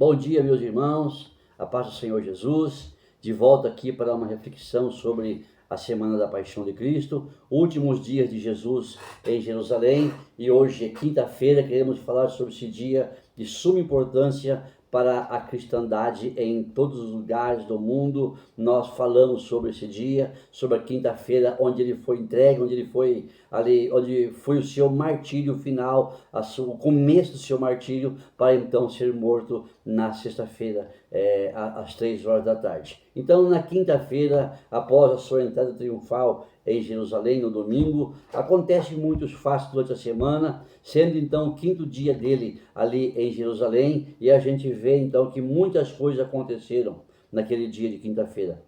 Bom dia, meus irmãos, a paz do Senhor Jesus, de volta aqui para uma reflexão sobre a Semana da Paixão de Cristo, últimos dias de Jesus em Jerusalém, e hoje é quinta-feira, queremos falar sobre esse dia de suma importância para a cristandade em todos os lugares do mundo. Nós falamos sobre esse dia, sobre a quinta-feira, onde ele foi entregue, onde ele foi ali, onde foi o seu martírio final, o começo do seu martírio, para então ser morto na sexta-feira, às 3 horas da tarde. Então, na quinta-feira, após a sua entrada triunfal em Jerusalém, no domingo, acontecem muitos fatos durante a semana, sendo então o quinto dia dele ali em Jerusalém, e a gente vê então que muitas coisas aconteceram naquele dia de quinta-feira.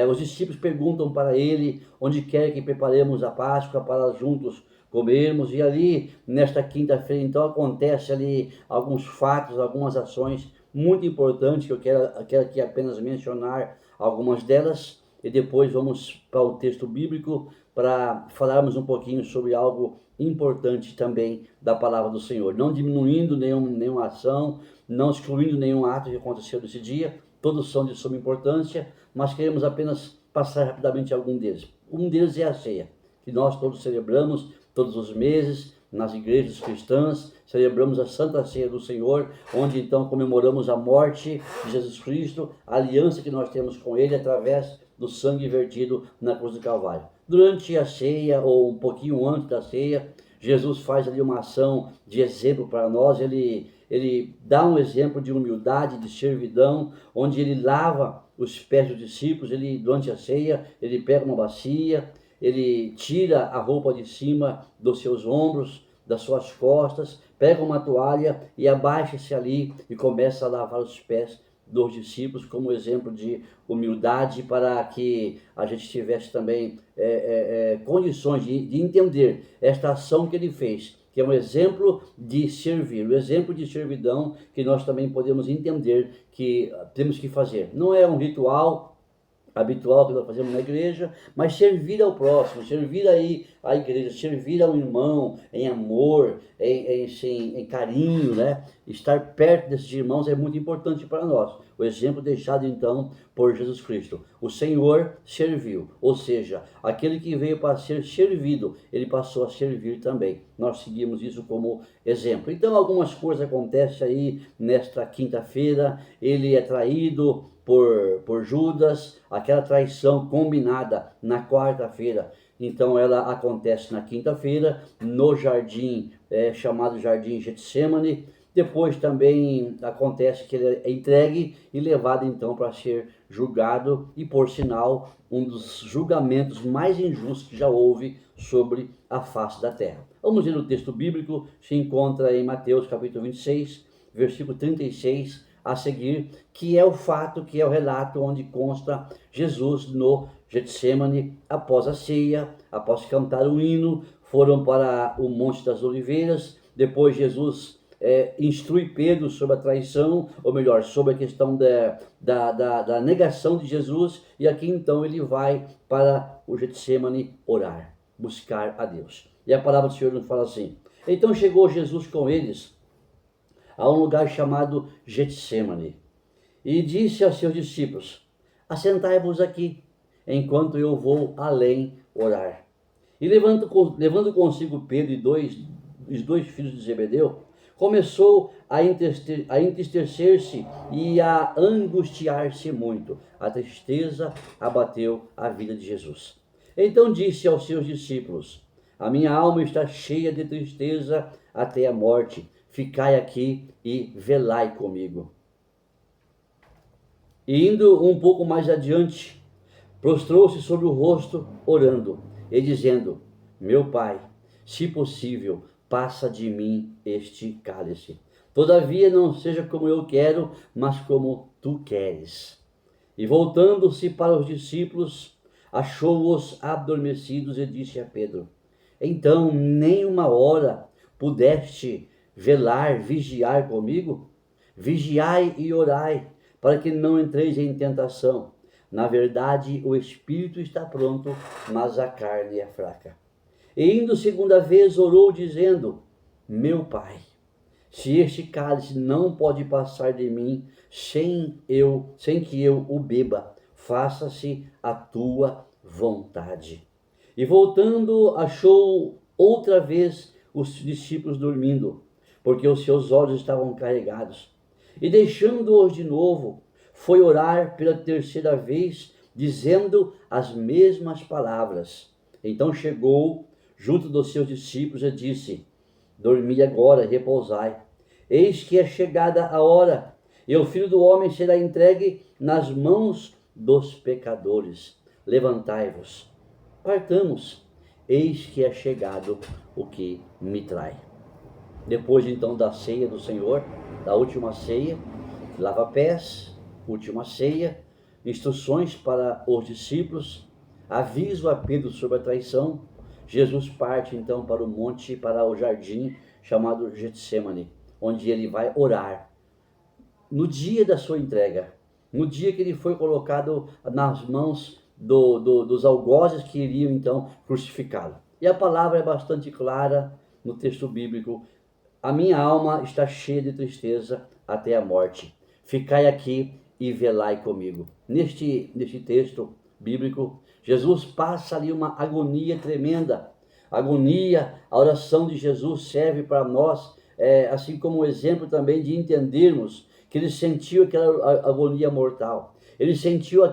Os discípulos perguntam para ele onde quer que preparemos a Páscoa para juntos comermos, e ali nesta quinta-feira então acontece ali alguns fatos, algumas ações muito importantes que eu quero aqui apenas mencionar algumas delas, e depois vamos para o texto bíblico para falarmos um pouquinho sobre algo importante também da palavra do Senhor, não diminuindo nenhuma ação, não excluindo nenhum ato que aconteceu nesse dia. Todos são de suma importância, mas queremos apenas passar rapidamente algum deles. Um deles é a ceia, que nós todos celebramos todos os meses nas igrejas cristãs. Celebramos a Santa Ceia do Senhor, onde então comemoramos a morte de Jesus Cristo, a aliança que nós temos com Ele através do sangue vertido na cruz do Calvário. Durante a ceia, ou um pouquinho antes da ceia, Jesus faz ali uma ação de exemplo para nós. Ele dá um exemplo de humildade, de servidão, onde ele lava os pés dos discípulos. Durante a ceia, ele pega uma bacia, ele tira a roupa de cima dos seus ombros, das suas costas, pega uma toalha e abaixa-se ali e começa a lavar os pés dos discípulos, como exemplo de humildade, para que a gente tivesse também condições de entender esta ação que ele fez, que é um exemplo de servir, um exemplo de servidão que nós também podemos entender que temos que fazer. Não é um ritual habitual que nós fazemos na igreja, mas servir ao próximo, servir aí à igreja, servir ao irmão em amor, em carinho, né? Estar perto desses irmãos é muito importante para nós. O exemplo deixado então por Jesus Cristo. O Senhor serviu, ou seja, aquele que veio para ser servido, ele passou a servir também. Nós seguimos isso como exemplo. Então algumas coisas acontecem aí nesta quinta-feira. Ele é traído por Judas, aquela traição combinada na quarta-feira. Então ela acontece na quinta-feira, no jardim chamado Jardim Getsemane. Depois também acontece que ele é entregue e levado então para ser julgado, e por sinal, um dos julgamentos mais injustos que já houve sobre a face da terra. Vamos ler o texto bíblico, se encontra em Mateus capítulo 26, versículo 36 a seguir, que é o fato, que é o relato onde consta Jesus no Getsemane, após a ceia, após cantar o hino, foram para o Monte das Oliveiras. Depois Jesus instrui Pedro sobre a traição, ou melhor, sobre a questão da negação de Jesus, e aqui então ele vai para o Getsemane orar, buscar a Deus. E a palavra do Senhor nos fala assim: então chegou Jesus com eles a um lugar chamado Getsemane, e disse aos seus discípulos: assentai-vos aqui, enquanto eu vou além orar. E levando consigo Pedro e os dois filhos de Zebedeu, começou a entristecer-se e a angustiar-se muito. A tristeza abateu a vida de Jesus. Então disse aos seus discípulos: a minha alma está cheia de tristeza até a morte. Ficai aqui e velai comigo. E indo um pouco mais adiante, prostrou-se sobre o rosto, orando e dizendo: meu Pai, se possível, passa de mim este cálice. Todavia não seja como eu quero, mas como tu queres. E voltando-se para os discípulos, achou-os adormecidos e disse a Pedro: então nem uma hora pudeste velar, vigiar comigo? Vigiai e orai, para que não entreis em tentação. Na verdade, o espírito está pronto, mas a carne é fraca. E indo segunda vez, orou, dizendo: meu Pai, Se este cálice não pode passar de mim sem que eu o beba, faça-se a tua vontade. E voltando, achou outra vez os discípulos dormindo, porque os seus olhos estavam carregados. E deixando-os de novo, foi orar pela terceira vez, dizendo as mesmas palavras. Então chegou junto dos seus discípulos e disse: dormi agora, repousai. Eis que é chegada a hora, e o Filho do Homem será entregue nas mãos dos pecadores. Levantai-vos, partamos, eis que é chegado o que me trai. Depois então da ceia do Senhor, da última ceia, lava pés, última ceia, instruções para os discípulos, aviso a Pedro sobre a traição, Jesus parte então para o monte, para o jardim chamado Getsemane, onde ele vai orar. No dia da sua entrega, no dia que ele foi colocado nas mãos dos algozes que iriam então crucificá-lo. E a palavra é bastante clara no texto bíblico: a minha alma está cheia de tristeza até a morte. Ficai aqui e velai comigo. Neste texto bíblico, Jesus passa ali uma agonia tremenda. Agonia, a oração de Jesus serve para nós, assim como exemplo também de entendermos que ele sentiu aquela agonia mortal. Ele sentiu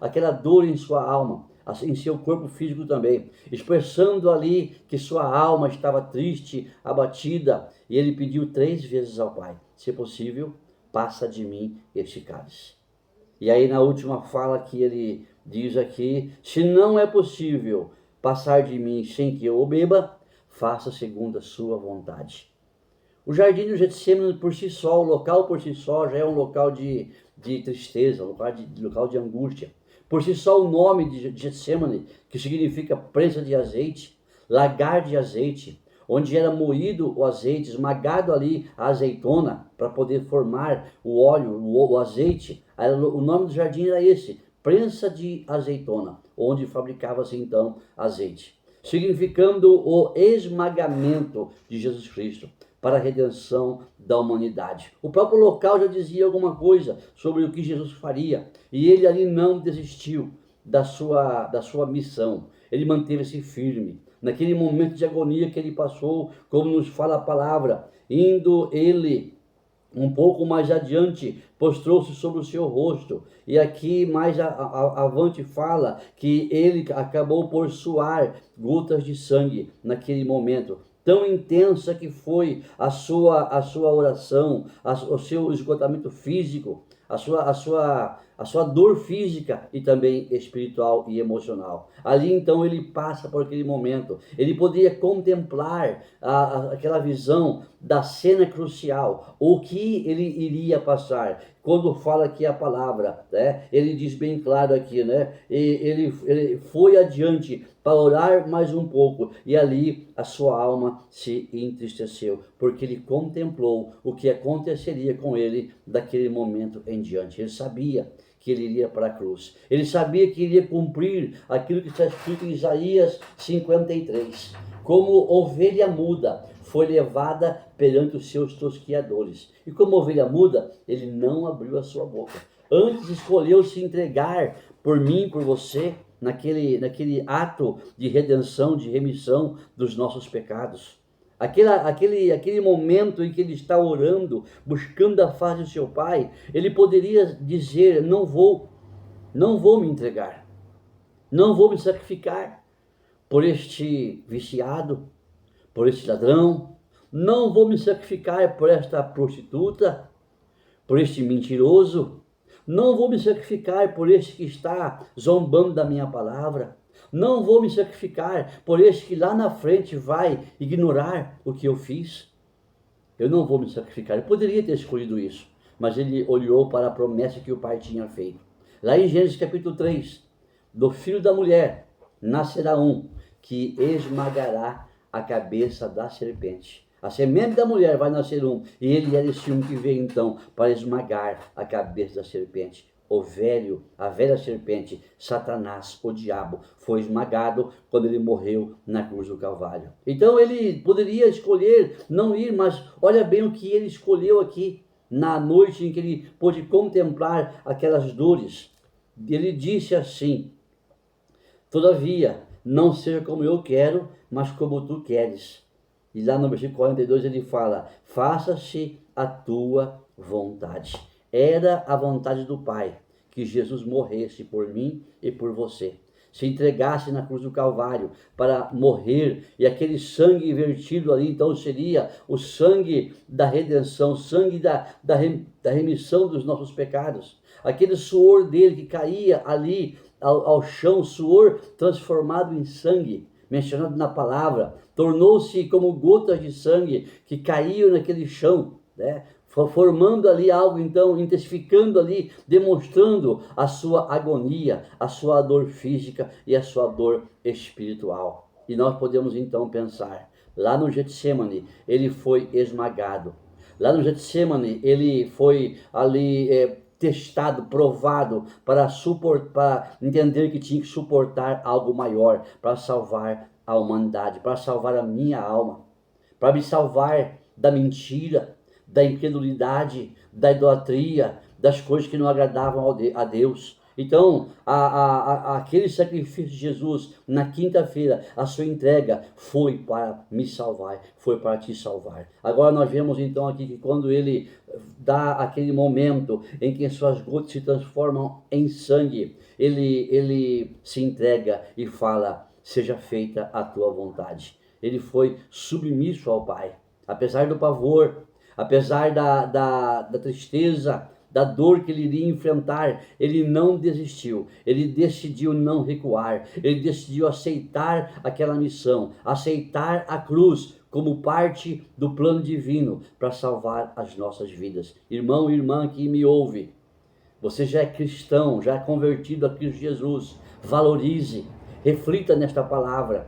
aquela dor em sua alma, em seu corpo físico também, expressando ali que sua alma estava triste, abatida, e ele pediu 3 vezes ao Pai: se possível, passa de mim este cálice. E aí na última fala que ele diz aqui: se não é possível passar de mim sem que eu o beba, faça segundo a sua vontade. O jardim do Getsemane por si só, o local por si só já é um local de tristeza, local de angústia. Por si só o nome de Getsemane, que significa prensa de azeite, lagar de azeite, onde era moído o azeite, esmagado ali a azeitona para poder formar o óleo, o azeite. O nome do jardim era esse, prensa de azeitona, onde fabricava-se então azeite, significando o esmagamento de Jesus Cristo para a redenção da humanidade. O próprio local já dizia alguma coisa sobre o que Jesus faria, e ele ali não desistiu da sua missão. Ele manteve-se firme naquele momento de agonia que ele passou, como nos fala a palavra. Indo ele um pouco mais adiante, prostrou-se sobre o seu rosto. E aqui mais avante fala que ele acabou por suar gotas de sangue naquele momento. Tão intensa que foi a sua oração, o seu esgotamento físico, a sua dor física e também espiritual e emocional. Ali então ele passa por aquele momento. Ele poderia contemplar aquela visão da cena crucial, o que ele iria passar. Quando fala aqui a palavra, né, ele diz bem claro aqui, né, ele foi adiante para orar mais um pouco, e ali a sua alma se entristeceu, porque ele contemplou o que aconteceria com ele daquele momento em diante. Ele sabia que ele iria para a cruz. Ele sabia que iria cumprir aquilo que está escrito em Isaías 53. Como ovelha muda, foi levada perante os seus tosquiadores. E como ovelha muda, ele não abriu a sua boca. Antes escolheu se entregar por mim, por você, naquele ato de redenção, de remissão dos nossos pecados. Aquele momento em que ele está orando, buscando a face do seu Pai, ele poderia dizer: não vou me entregar, não vou me sacrificar por este viciado, por este ladrão, não vou me sacrificar por esta prostituta, por este mentiroso, não vou me sacrificar por este que está zombando da minha palavra, não vou me sacrificar por este que lá na frente vai ignorar o que eu fiz. Eu não vou me sacrificar. Ele poderia ter escolhido isso, mas ele olhou para a promessa que o Pai tinha feito. Lá em Gênesis capítulo 3, do filho da mulher nascerá um que esmagará a cabeça da serpente. A semente da mulher vai nascer um, e ele era esse um que veio então para esmagar a cabeça da serpente. a velha serpente, Satanás, o diabo, foi esmagado quando ele morreu na cruz do Calvário. Então ele poderia escolher não ir, mas olha bem o que ele escolheu aqui, na noite em que ele pôde contemplar aquelas dores. Ele disse assim: todavia, não seja como eu quero, mas como tu queres. E lá no versículo 42 ele fala: faça-se a tua vontade. Era a vontade do Pai que Jesus morresse por mim e por você, se entregasse na cruz do Calvário para morrer, e aquele sangue vertido ali então seria o sangue da redenção, sangue da remissão dos nossos pecados. Aquele suor dele que caía ali ao chão, suor transformado em sangue, mencionado na palavra, tornou-se como gotas de sangue que caíam naquele chão, né? Formando ali algo, então, intensificando ali, demonstrando a sua agonia, a sua dor física e a sua dor espiritual. E nós podemos então pensar, lá no Getsemane, ele foi esmagado. Lá no Getsemane, ele foi ali testado, provado, para entender que tinha que suportar algo maior, para salvar a humanidade, para salvar a minha alma, para me salvar da mentira, da incredulidade, da idolatria, das coisas que não agradavam a Deus. Então, aquele sacrifício de Jesus na quinta-feira, a sua entrega foi para me salvar, foi para te salvar. Agora nós vemos então aqui que quando ele dá aquele momento em que suas gotas se transformam em sangue, ele se entrega e fala: seja feita a tua vontade. Ele foi submisso ao Pai, apesar do pavor, apesar da tristeza, da dor que ele iria enfrentar, ele não desistiu, ele decidiu não recuar, ele decidiu aceitar aquela missão, aceitar a cruz como parte do plano divino para salvar as nossas vidas. Irmão e irmã que me ouve, você já é cristão, já é convertido a Cristo Jesus, valorize, reflita nesta palavra.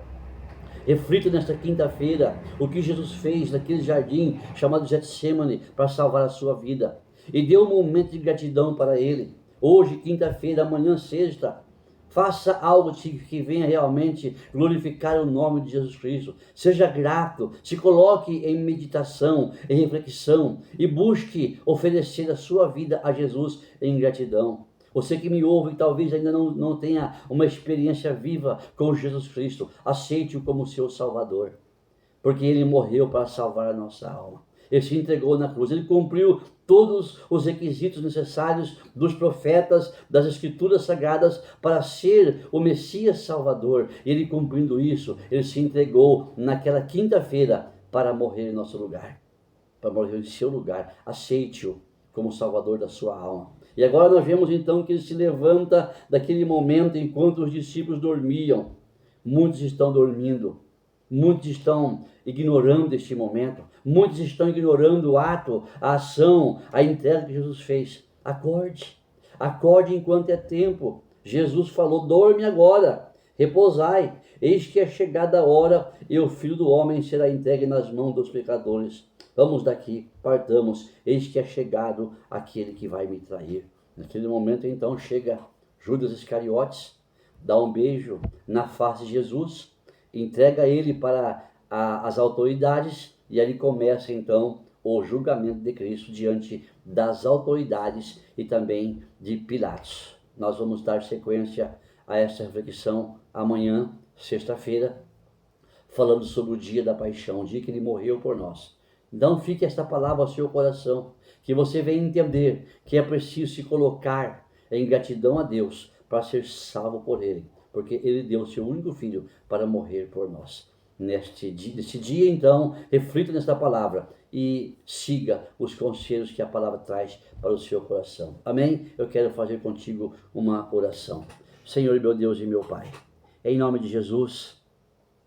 Reflita nesta quinta-feira o que Jesus fez naquele jardim chamado Getsemane para salvar a sua vida. E dê um momento de gratidão para Ele. Hoje, quinta-feira, amanhã, sexta. Faça algo que venha realmente glorificar o nome de Jesus Cristo. Seja grato, se coloque em meditação, em reflexão e busque oferecer a sua vida a Jesus em gratidão. Você que me ouve e talvez ainda não tenha uma experiência viva com Jesus Cristo, aceite-o como seu Salvador, porque Ele morreu para salvar a nossa alma. Ele se entregou na cruz, Ele cumpriu todos os requisitos necessários dos profetas, das Escrituras Sagradas para ser o Messias Salvador. Ele cumprindo isso, Ele se entregou naquela quinta-feira para morrer em nosso lugar, para morrer em seu lugar. Aceite-o como Salvador da sua alma. E agora nós vemos então que ele se levanta daquele momento enquanto os discípulos dormiam. Muitos estão dormindo, muitos estão ignorando este momento, muitos estão ignorando o ato, a ação, a entrega que Jesus fez. Acorde, acorde enquanto é tempo. Jesus falou: dorme agora, repousai, eis que é chegada a hora e o Filho do Homem será entregue nas mãos dos pecadores. Vamos daqui, partamos, eis que é chegado aquele que vai me trair. Naquele momento então chega Judas Iscariotes, dá um beijo na face de Jesus, entrega ele para as autoridades e ali começa então o julgamento de Cristo diante das autoridades e também de Pilatos. Nós vamos dar sequência a essa reflexão amanhã, sexta-feira, falando sobre o dia da paixão, o dia que ele morreu por nós. Então fique esta palavra ao seu coração, que você venha entender que é preciso se colocar em gratidão a Deus para ser salvo por Ele, porque Ele deu o seu único filho para morrer por nesse dia então, reflita nesta palavra e siga os conselhos que a palavra traz para o seu coração. Amém? Eu quero fazer contigo uma oração. Senhor, meu Deus e meu Pai, em nome de Jesus,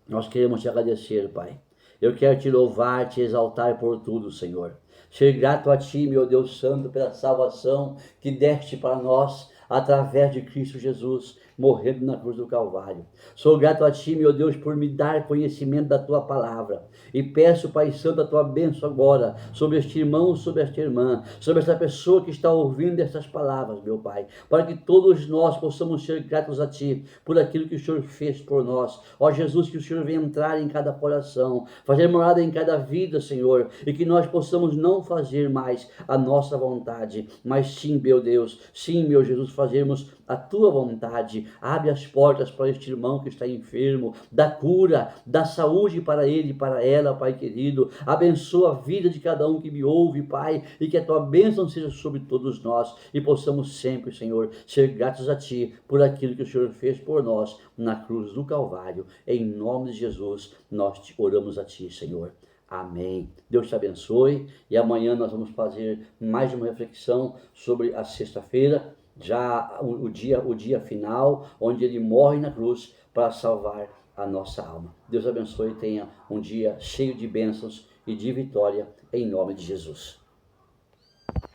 nós queremos te agradecer, Pai. Eu quero te louvar, te exaltar por tudo, Senhor. Ser grato a ti, meu Deus Santo, pela salvação que deste para nós através de Cristo Jesus. morrendo na cruz do Calvário. Sou grato a Ti, meu Deus, por me dar conhecimento da Tua palavra. E peço, Pai Santo, a Tua bênção agora sobre este irmão, sobre esta irmã, sobre esta pessoa que está ouvindo estas palavras, meu Pai, para que todos nós possamos ser gratos a Ti por aquilo que o Senhor fez por nós. Ó Jesus, que o Senhor venha entrar em cada coração, fazer morada em cada vida, Senhor, e que nós possamos não fazer mais a nossa vontade, mas sim, meu Deus, sim, meu Jesus, fazermos a Tua vontade. Abre as portas para este irmão que está enfermo, dá cura, dá saúde para ele e para ela, Pai querido. Abençoa a vida de cada um que me ouve, Pai, e que a Tua bênção seja sobre todos nós e possamos sempre, Senhor, ser gratos a Ti por aquilo que o Senhor fez por nós na cruz do Calvário. Em nome de Jesus, nós te oramos a Ti, Senhor. Amém. Deus te abençoe e amanhã nós vamos fazer mais uma reflexão sobre a sexta-feira, já o dia final, onde ele morre na cruz para salvar a nossa alma. Deus abençoe e tenha um dia cheio de bênçãos e de vitória, em nome de Jesus.